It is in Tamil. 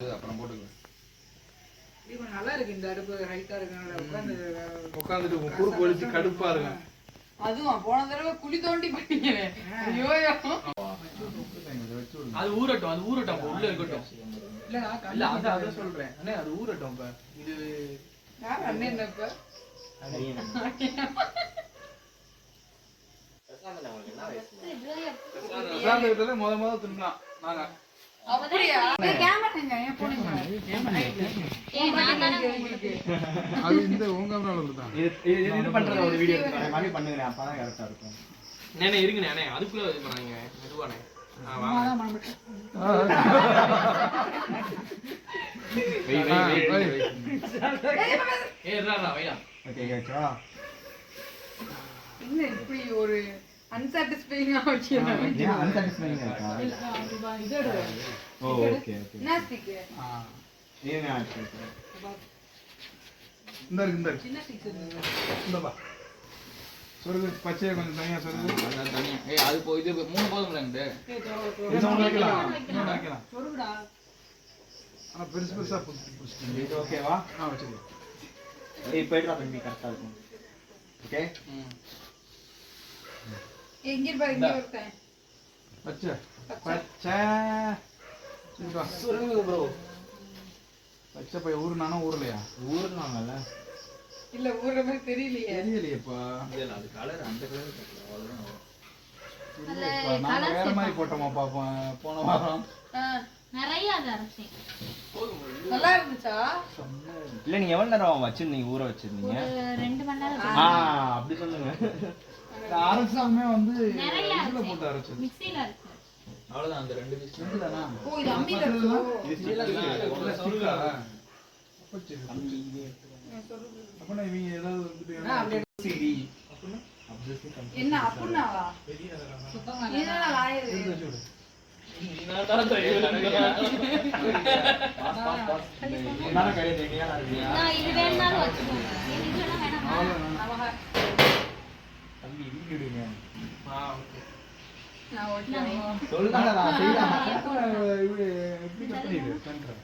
அப்புறம் போட்டுக்கலாம். இப்போ நல்லா இருக்கு இந்த அடுப்பு ஹைட்டா இருக்கு. உட்காந்துட்டு குறுக்கு வலிச்சு கடுப்பா இருக்கும். அதுவும் போன தடவை குழி தோண்டி பண்ணிக்கிறேன். ஐயோ அது ஊறட்டும், அது ஊறட்டும், உள்ள இருக்கட்டும். இல்ல அத சொல்றேன் அண்ணே, அது ஊறட்டும். இப்ப இது யார் அண்ணே என்ன இப்ப முத தின்னான் நாங்க. அப்படியா? கேமரா ஏன் போனீங்க? அது இந்த உங்க கேமரால தான். இது பண்றத ஒரு வீடியோ மாதிரி பண்ணுங்க, அப்பதான் கரெக்டா இருக்கும். நேனே இருங்கண்ணே, அண்ணே அதுக்குள்ள இது பண்ணாங்க மெதுவானே. என்ன இப்படி ஒரு அன்சாட்டிஸ்ஃபைங்கா வச்சிருக்காங்க. ஏன் அன்சாட்டிஸ்ஃபைங்கா இருக்கா? இதோட ஓ ஓகே ஓகே. என்ன ஸ்டிக்? ஏன் ஆச்சு? இந்த இருக்கு சின்ன ஸ்டிக் இந்த பா. சொருகு பச்சையை கொஞ்சம் தனியா சொருகு. அதான் தனியா. ஏய் அது போய் இது 3 போதும்ல இந்த. இன்னொன்னு வைக்கலாம். சொருகுடா. ஆனா பெருசா புடிச்சிட்டீங்க. இது ஓகேவா? வச்சுக்கோ. ஏய் போய்டா தம்பி, கரெக்டா இருக்கும். ஓகே? எங்க பாரு இங்க ஒருத்தன். பச்சை. சொல்லுங்க ப்ரோ. பச்சை போய் ஊருனானோ ஊர்லையா? ஊர்னாங்கல. இல்ல ஊர்ற மாதிரி தெரியலையே. தெரியலையேப்பா. இல்ல அது கலர் அந்த கலர் அவ்வளவுதான் வரும். இல்லப்பா, நாங்க வேற மாதிரி போட்டோமா பாப்போம் போன வாரம். நிறைய அது அரைச்சேன். நல்லா இருந்துச்சா? இல்ல நீங்க எவ்வளவு நேரம் வச்சிருந்தீங்க, ஊற வச்சிருந்தீங்க? ஒரு 2 மணி நேரம் அப்படி சொல்லுங்க. அரசாமே வந்து நிறைய இதுல போட்டு அரைச்சது. மிக்ஸில அரைச்சேன். அவ்வளவுதான் அந்த 2 பீஸ். இதுதானா? ஓ இது அம்மில இருக்கு. இது ஸ்டிக்கா? அப்பனா இவங்க ஏதாவது அப்படியே என்ன அப்புனாவா? என்னடா லாயர்? நான் இது வேணாலும் வச்சுக்கோங்க. இது வேணா வேணாமா? தம்பி வீடியோங்க. ஓகே. நான் ஓட்டலாம். சொல்லுடா செய்யலாம். எப்படி கட் பண்ணிடு சென்டர்.